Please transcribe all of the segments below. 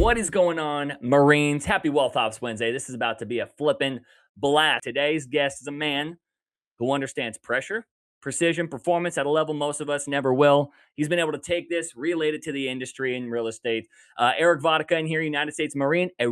What is going on, Marines? Happy Wealth Ops Wednesday. This is about to be a flippin' blast. Today's guest is a man who understands pressure, precision, performance at a level most of us never will. He's been able to take this, relate it to the industry in real estate. Eric Vodicka in here, United States Marine. In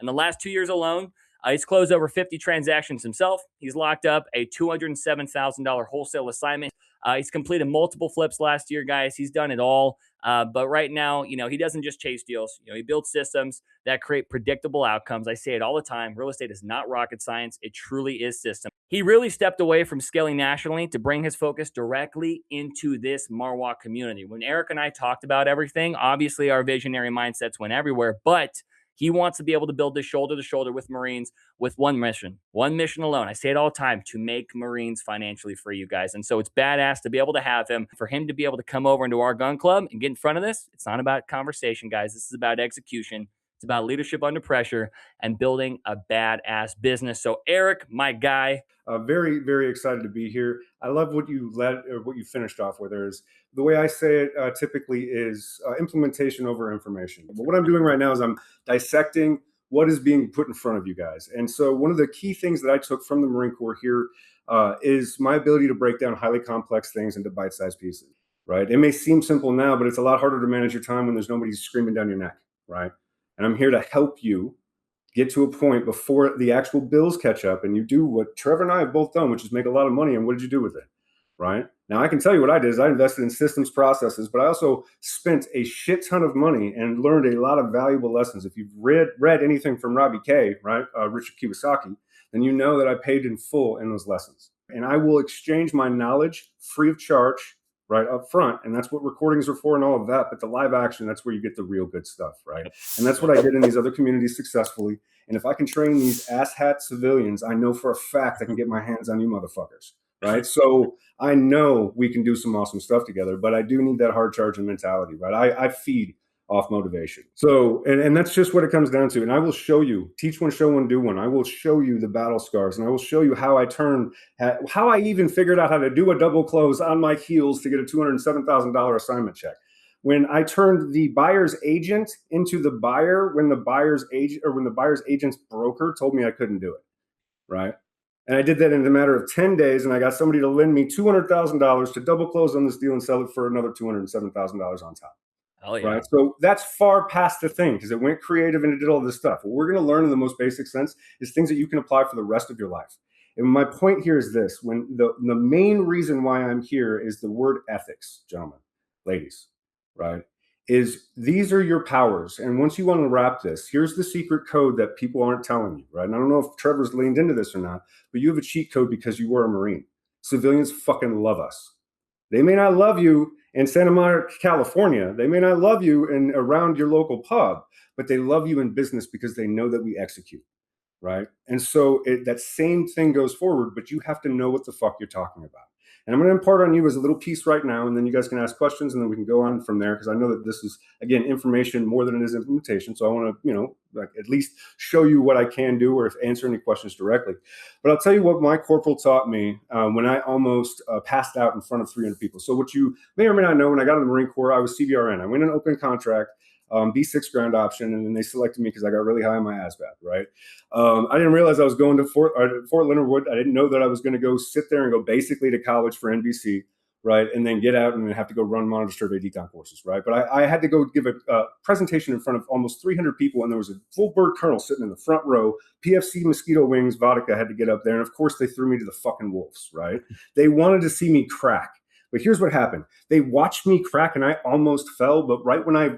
the last 2 years alone, he's closed over 50 transactions himself. He's locked up a $207,000 wholesale assignment. He's completed multiple flips last year, guys. He's done it all. But right now, he doesn't just chase deals. He builds systems that create predictable outcomes. I say it all the time. Real estate is not rocket science. It truly is system. He really stepped away from scaling nationally to bring his focus directly into this MARWOC community. When Eric and I talked about everything, obviously our visionary mindsets went everywhere, but he wants to be able to build this shoulder to shoulder with Marines with one mission alone. I say it all the time, to make Marines financially free, you guys. And so it's badass to be able to have him, for him to be able to come over into our gun club and get in front of this. It's not about conversation, guys. This is about execution. It's about leadership under pressure and building a badass business. So Eric, my guy. Very, very excited to be here. I love what you finished off with. Is the way I say it typically is implementation over information. But what I'm doing right now is I'm dissecting what is being put in front of you guys. And so one of the key things that I took from the Marine Corps here is my ability to break down highly complex things into bite-sized pieces, right? It may seem simple now, but it's a lot harder to manage your time when there's nobody screaming down your neck, right? And I'm here to help you get to a point before the actual bills catch up and you do what Trevor and I have both done, which is make a lot of money. And what did you do with it? Right now, I can tell you what I did is I invested in systems, processes, but I also spent a shit ton of money and learned a lot of valuable lessons. If you've read anything from Robbie K, right, Richard Kiyosaki, then you know that I paid in full in those lessons. And I will exchange my knowledge free of charge right up front. And that's what recordings are for and all of that. But the live action, that's where you get the real good stuff, right? And that's what I did in these other communities successfully. And if I can train these asshat civilians, I know for a fact I can get my hands on you motherfuckers, right? So I know we can do some awesome stuff together, but I do need that hard charging mentality, right? I feed off motivation. So, and that's just what it comes down to. And I will show you, teach one, show one, do one. I will show you the battle scars, and I will show you how I even figured out how to do a double close on my heels to get a $207,000 assignment check. When I turned the buyer's agent into the buyer, when the buyer's agent's broker told me I couldn't do it, right? And I did that in a matter of 10 days, and I got somebody to lend me $200,000 to double close on this deal and sell it for another $207,000 on top. Oh, yeah. Right. So that's far past the thing because it went creative and it did all this stuff. What we're going to learn in the most basic sense is things that you can apply for the rest of your life. And my point here is this: when the main reason why I'm here is the word ethics, gentlemen, ladies, right? Is these are your powers. And once you unwrap this, here's the secret code that people aren't telling you, right? And I don't know if Trevor's leaned into this or not, but you have a cheat code because you were a Marine. Civilians fucking love us. They may not love you in Santa Monica, California. They may not love you in around your local pub, but they love you in business because they know that we execute, right? And so that same thing goes forward, but you have to know what the fuck you're talking about. And I'm going to impart on you as a little piece right now, and then you guys can ask questions, and then we can go on from there, because I know that this is, again, information more than it is implementation. So I want to, at least show you what I can do or if answer any questions directly. But I'll tell you what my corporal taught me when I almost passed out in front of 300 people. So what you may or may not know, when I got in the Marine Corps, I was CBRN. I went in an open contract, B6 ground option, and then they selected me because I got really high on my ASVAB, right? I didn't realize I was going to Fort Leonard Wood. I didn't know that I was going to go sit there and go basically to college for NBC, right? And then get out and then have to go run monitor survey decon courses, right? But I had to go give a presentation in front of almost 300 people, and there was a full bird colonel sitting in the front row, PFC mosquito wings, Vodicka had to get up there, and of course they threw me to the fucking wolves, right? They wanted to see me crack. But here's what happened. They watched me crack and I almost fell. But right when I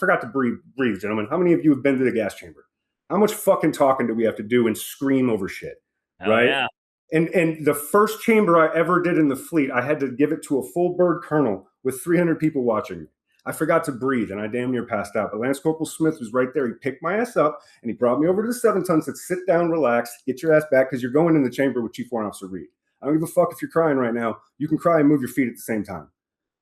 forgot to breathe, gentlemen. How many of you have been to the gas chamber? How much fucking talking do we have to do and scream over shit? Right? Yeah. And the first chamber I ever did in the fleet, I had to give it to a full bird colonel with 300 people watching me. I forgot to breathe and I damn near passed out. But Lance Corporal Smith was right there. He picked my ass up and he brought me over to the 7-ton, said, sit down, relax, get your ass back, because you're going in the chamber with Chief Warrant Officer Reed. I don't give a fuck if you're crying right now. You can cry and move your feet at the same time,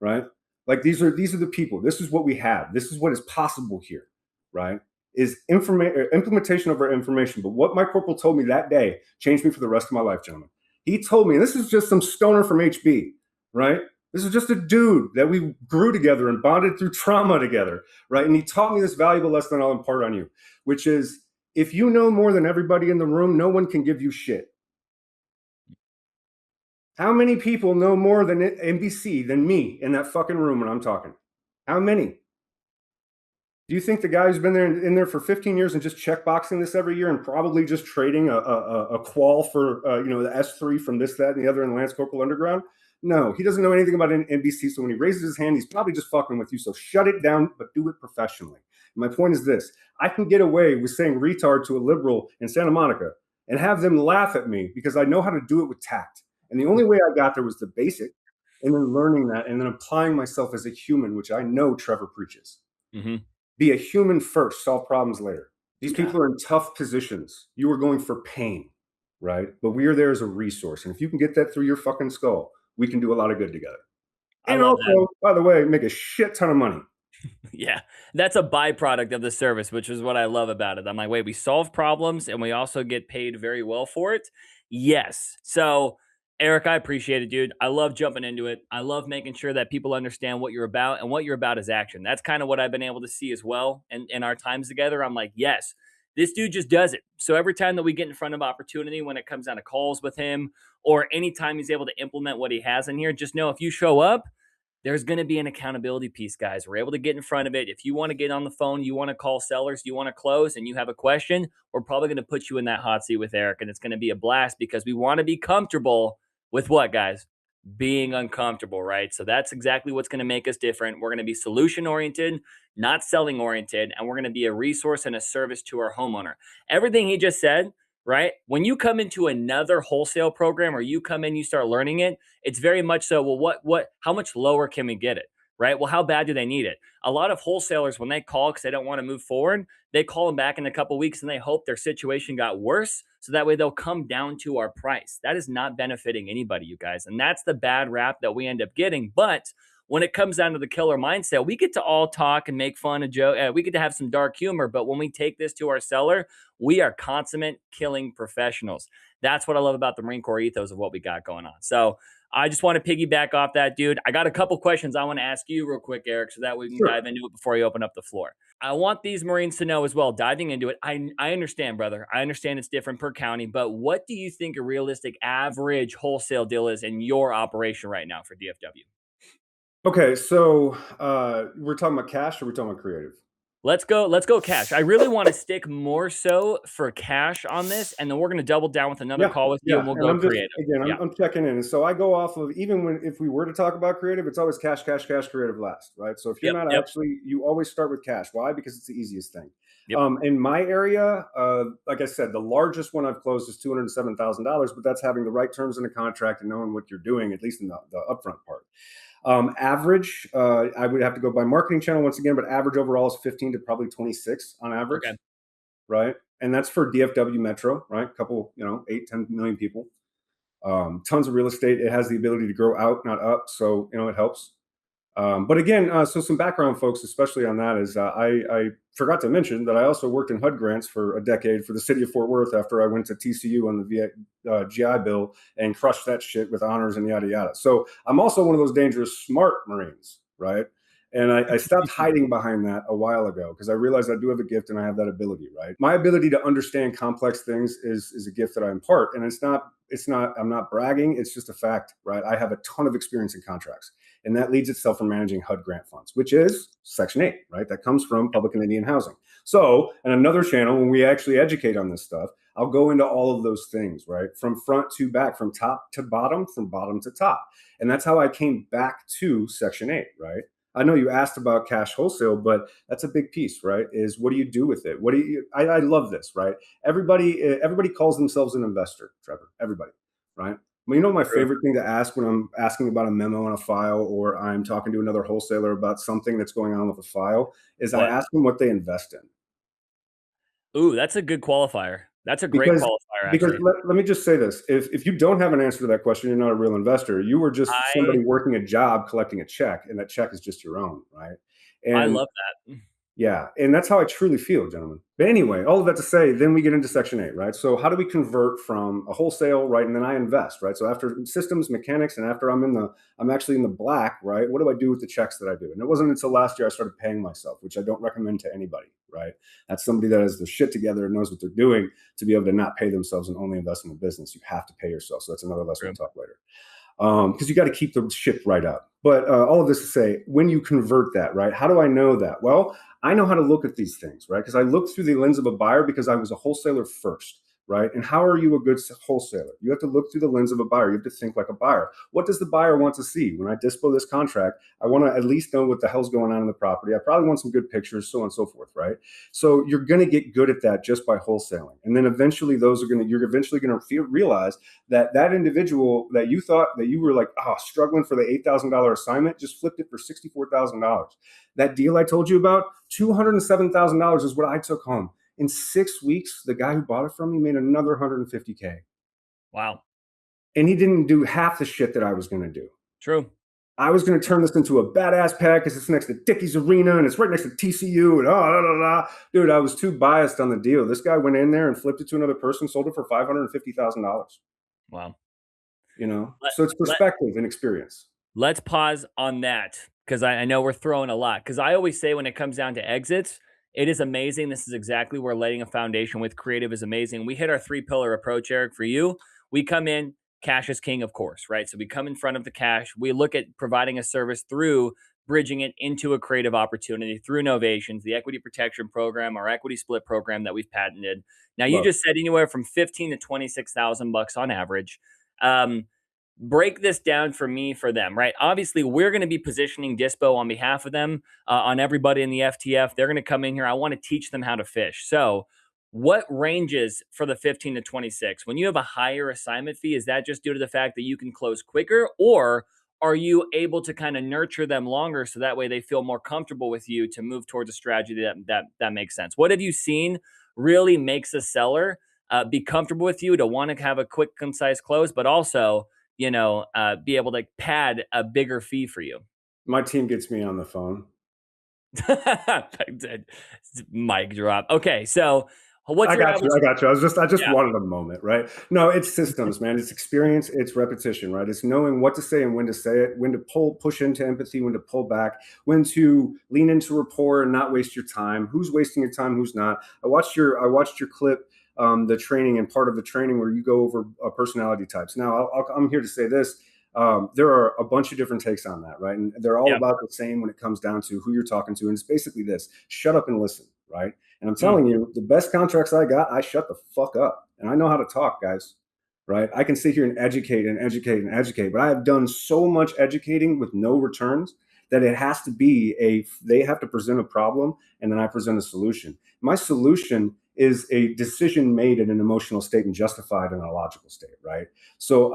right? Like these are the people. This is what we have. This is what is possible here, right? Is implementation of our information. But what my corporal told me that day changed me for the rest of my life, gentlemen. He told me, and this is just some stoner from HB, right? This is just a dude that we grew together and bonded through trauma together, right? And he taught me this valuable lesson I'll impart on you, which is if you know more than everybody in the room, no one can give you shit. How many people know more than NBC than me in that fucking room when I'm talking? How many? Do you think the guy who's been there in there for 15 years and just checkboxing this every year and probably just trading a qual for the S3 from this, that, and the other in the Lance Corporal Underground? No, he doesn't know anything about NBC. So when he raises his hand, he's probably just fucking with you. So shut it down, but do it professionally. And my point is this: I can get away with saying retard to a liberal in Santa Monica and have them laugh at me because I know how to do it with tact. And the only way I got there was the basic, and then learning that, and then applying myself as a human, which I know Trever preaches. Mm-hmm. Be a human first, solve problems later. These people are in tough positions. You are going for pain, right? But we are there as a resource. And if you can get that through your fucking skull, we can do a lot of good together. And also, by the way, make a shit ton of money. Yeah, that's a byproduct of the service, which is what I love about it. I'm like, wait, we solve problems and we also get paid very well for it. Yes. So, Eric, I appreciate it, dude. I love jumping into it. I love making sure that people understand what you're about, and what you're about is action. That's kind of what I've been able to see as well. And in our times together, I'm like, yes, this dude just does it. So every time that we get in front of opportunity, when it comes down to calls with him, or anytime he's able to implement what he has in here, just know if you show up, there's going to be an accountability piece, guys. We're able to get in front of it. If you want to get on the phone, you want to call sellers, you want to close, and you have a question, we're probably going to put you in that hot seat with Eric, and it's going to be a blast because we want to be comfortable with what, guys? Being uncomfortable, right? So that's exactly what's going to make us different. We're going to be solution oriented, not selling oriented, and we're going to be a resource and a service to our homeowner. Everything he just said, right? When you come into another wholesale program, or you come in, you start learning it, it's very much so, well, how much lower can we get it? Right? Well, how bad do they need it? A lot of wholesalers, when they call because they don't want to move forward, they call them back in a couple of weeks and they hope their situation got worse. So that way they'll come down to our price. That is not benefiting anybody, you guys. And that's the bad rap that we end up getting. But when it comes down to the killer mindset, we get to all talk and make fun and joke. We get to have some dark humor. But when we take this to our seller, we are consummate killing professionals. That's what I love about the Marine Corps ethos of what we got going on. So I just want to piggyback off that, dude. I got a couple questions I want to ask you real quick, Eric, so that we can dive into it before you open up the floor. I want these Marines to know as well, diving into it. I understand, brother. I understand it's different per county, but what do you think a realistic average wholesale deal is in your operation right now for DFW? Okay, so we're talking about cash, or we're talking about creative? Let's go cash. I really want to stick more so for cash on this, and then we're going to double down with another call with you, and we'll go creative. I'm checking in. And so I go off of, even if we were to talk about creative, it's always cash, creative last, right? So if you're not actually, you always start with cash. Why? Because it's the easiest thing. In my area, like I said, the largest one I've closed is $207,000, but that's having the right terms in the contract and knowing what you're doing, at least in the upfront part. Average, I would have to go by marketing channel once again, but average overall is 15 to probably 26 on average, right? And that's for DFW Metro, right? A couple, 8-10 million people. Tons of real estate. It has the ability to grow out, not up, so it helps. But again, so some background, folks, especially on that, is I forgot to mention that I also worked in HUD grants for a decade for the city of Fort Worth after I went to TCU on the GI Bill and crushed that shit with honors and yada yada. So I'm also one of those dangerous smart Marines, right? And I stopped hiding behind that a while ago because I realized I do have a gift and I have that ability, right? My ability to understand complex things is a gift that I impart, and it's not. I'm not bragging. It's just a fact, right? I have a ton of experience in contracts. And that leads itself from managing HUD grant funds, which is Section 8, right? That comes from public and Indian housing. So, in another channel, when we actually educate on this stuff, I'll go into all of those things, right? From front to back, from top to bottom, from bottom to top. And that's how I came back to Section 8, right? I know you asked about cash wholesale, but that's a big piece, right? Is what do you do with it? I love this, right? Everybody calls themselves an investor, Trever, everybody, right? Well, my favorite thing to ask when I'm asking about a memo on a file, or I'm talking to another wholesaler about something that's going on with a file, is I ask them what they invest in. Ooh, that's a good qualifier. That's a great qualifier, actually. Because let me just say this. If you don't have an answer to that question, you're not a real investor. You were just somebody working a job, collecting a check, and that check is just your own, right? And I love that. Yeah, and that's how I truly feel, gentlemen. But anyway, all of that to say, then we get into Section 8, right? So how do we convert from a wholesale, right? And then I invest, right? So after systems, mechanics, and after I'm actually in the black, right? What do I do with the checks that I do? And it wasn't until last year I started paying myself, which I don't recommend to anybody, right? That's somebody that has the shit together and knows what they're doing to be able to not pay themselves and only invest in the business. You have to pay yourself. So that's another lesson we'll talk later. Because you got to keep the ship right up. But all of this to say, when you convert that, right? How do I know that? Well, I know how to look at these things, right? Because I look through the lens of a buyer because I was a wholesaler first, right? And how are you a good wholesaler? You have to look through the lens of a buyer. You have to think like a buyer. What does the buyer want to see? When I dispo this contract, I want to at least know what the hell's going on in the property. I probably want some good pictures, so on and so forth, right? So you're going to get good at that just by wholesaling. And then eventually you're eventually going to realize that individual that you thought that you were like, struggling for the $8,000 assignment, just flipped it for $64,000. That deal I told you about, $207,000 is what I took home. In 6 weeks, the guy who bought it from me made another $150K. Wow. And he didn't do half the shit that I was going to do. True. I was going to turn this into a badass pad because it's next to Dickey's Arena and it's right next to TCU and Dude, I was too biased on the deal. This guy went in there and flipped it to another person, sold it for $550,000. Wow. So it's perspective and experience. Let's pause on that because I know we're throwing a lot. Because I always say when it comes down to exits, it is amazing. This is exactly where laying a foundation with creative is amazing. We hit our 3-pillar approach, Eric. For you, we come in, cash is king, of course, right? So we come in front of the cash. We look at providing a service through bridging it into a creative opportunity through Novations, the equity protection program, our equity split program that we've patented. Now, you just said anywhere from 15 to 26,000 bucks on average. Break this down for me, for them, right? Obviously, we're going to be positioning Dispo on behalf of them, on everybody in the FTF. They're going to come in here. I want to teach them how to fish. So what ranges for the 15 to 26? When you have a higher assignment fee, is that just due to the fact that you can close quicker, or are you able to kind of nurture them longer so that way they feel more comfortable with you to move towards a strategy that makes sense? What have you seen really makes a seller be comfortable with you to want to have a quick, concise close, but also be able to pad a bigger fee for you? My team gets me on the phone. Mic drop. Okay, so what's I your got you. I just Yeah. wanted a moment, right? No, it's systems, man. It's experience. It's repetition, right? It's knowing what to say and when to say it, when to push into empathy, when to pull back, when to lean into rapport and not waste your time. Who's wasting your time? Who's not? I watched your clip, the training and part of the training where you go over personality types. Now, I'm here to say this. There are a bunch of different takes on that, right? And they're all about the same when it comes down to who you're talking to. And it's basically this: shut up and listen, right? And I'm telling you, the best contracts I got, I shut the fuck up. And I know how to talk, guys, right? I can sit here and educate and educate and educate, but I have done so much educating with no returns that it has to be they have to present a problem and then I present a solution. My solution is a decision made in an emotional state and justified in a logical state, right? So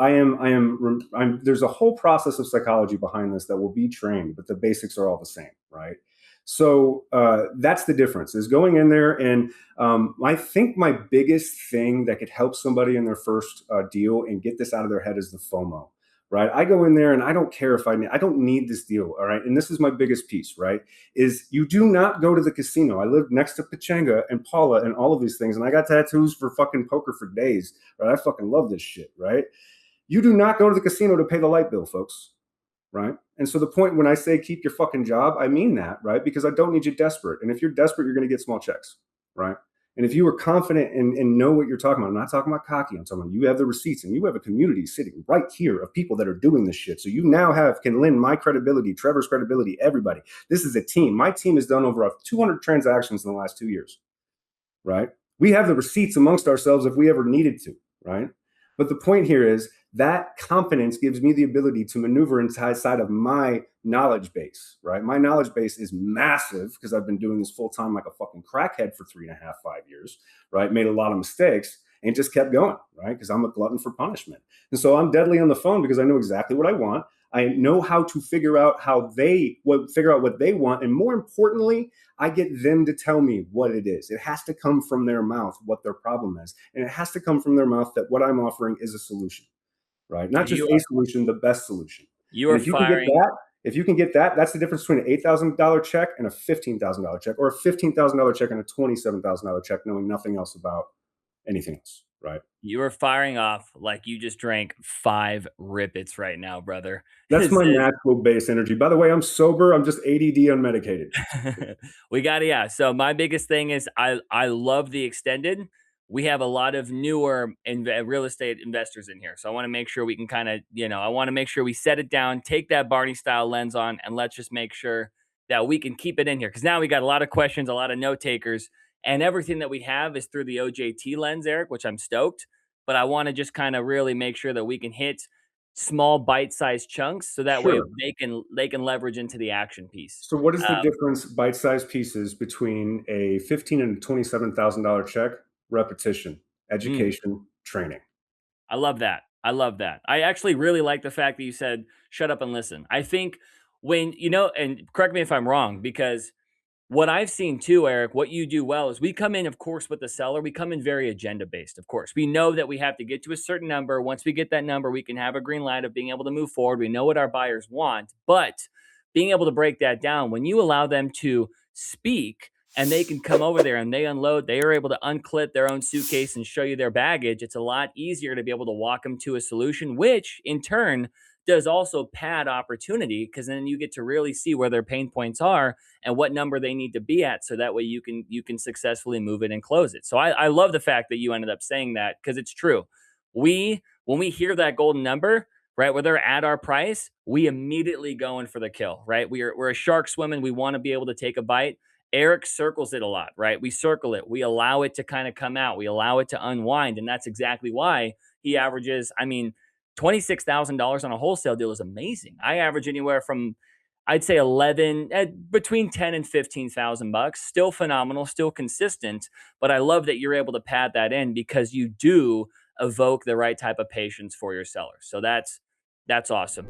there's a whole process of psychology behind this that will be trained, but the basics are all the same, right? So that's the difference, is going in there. And I think my biggest thing that could help somebody in their first deal and get this out of their head is the FOMO, right? I go in there and I don't care if I don't need this deal, all right? And this is my biggest piece, right? Is you do not go to the casino. I lived next to Pachanga and Paula and all of these things, and I got tattoos for fucking poker for days, right? I fucking love this shit, right? You do not go to the casino to pay the light bill, folks. Right. And so the point when I say keep your fucking job, I mean that, right? Because I don't need you desperate. And if you're desperate, you're going to get small checks. Right. And if you are confident and know what you're talking about, I'm not talking about cocky. I'm talking about you have the receipts and you have a community sitting right here of people that are doing this shit. So you now can lend my credibility, Trevor's credibility, everybody. This is a team. My team has done over 200 transactions in the last 2 years. Right. We have the receipts amongst ourselves if we ever needed to. Right. But the point here is that confidence gives me the ability to maneuver inside of my knowledge base, right? My knowledge base is massive because I've been doing this full time like a fucking crackhead for 3.5, 5 years, right? Made a lot of mistakes and just kept going, right? Because I'm a glutton for punishment. And so I'm deadly on the phone because I know exactly what I want. I know how to figure out what they want. And more importantly, I get them to tell me what it is. It has to come from their mouth, what their problem is. And it has to come from their mouth that what I'm offering is a solution, right? Not just a solution, the best solution. You are and if you can get firing. that, If you can get that, that's the difference between an $8,000 check and a $15,000 check, or a $15,000 check and a $27,000 check, knowing nothing else about anything else, right? You are firing off like you just drank 5 Rippets right now, brother. That's This my is natural base energy. By the way, I'm sober. I'm just ADD unmedicated. we got to, yeah. So my biggest thing is I love the extended. We have a lot of newer real estate investors in here, so I want to make sure we can kind of, I want to make sure we set it down, take that Barney style lens on, and let's just make sure that we can keep it in here because now we got a lot of questions, a lot of note takers, and everything that we have is through the OJT lens, Eric, which I'm stoked. But I want to just kind of really make sure that we can hit small bite-sized chunks so that way Sure. they can leverage into the action piece. So, what is the Um, difference, bite-sized pieces, between a $15,000 and $27,000 check? Repetition, mm. education, training. I love that. I love that. I actually really like the fact that you said, shut up and listen. I think and correct me if I'm wrong, because what I've seen too, Eric, what you do well is we come in, of course, with the seller. We come in very agenda based, of course. We know that we have to get to a certain number. Once we get that number, we can have a green light of being able to move forward. We know what our buyers want, but being able to break that down, when you allow them to speak and they can come over there and they unload, they are able to unclip their own suitcase and show you their baggage. It's a lot easier to be able to walk them to a solution, which in turn does also pad opportunity because then you get to really see where their pain points are and what number they need to be at so that way you can successfully move it and close it. So I love the fact that you ended up saying that because it's true. When we hear that golden number, right, where they're at our price, we immediately go in for the kill, right? We're a shark swimming. We want to be able to take a bite. Eric circles it a lot, right? We circle it. We allow it to kind of come out. We allow it to unwind. And that's exactly why he averages, I mean, $26,000 on a wholesale deal is amazing. I average anywhere from, I'd say 11, between 10 and 15,000 bucks. Still phenomenal, still consistent. But I love that you're able to pad that in because you do evoke the right type of patience for your sellers. So that's awesome.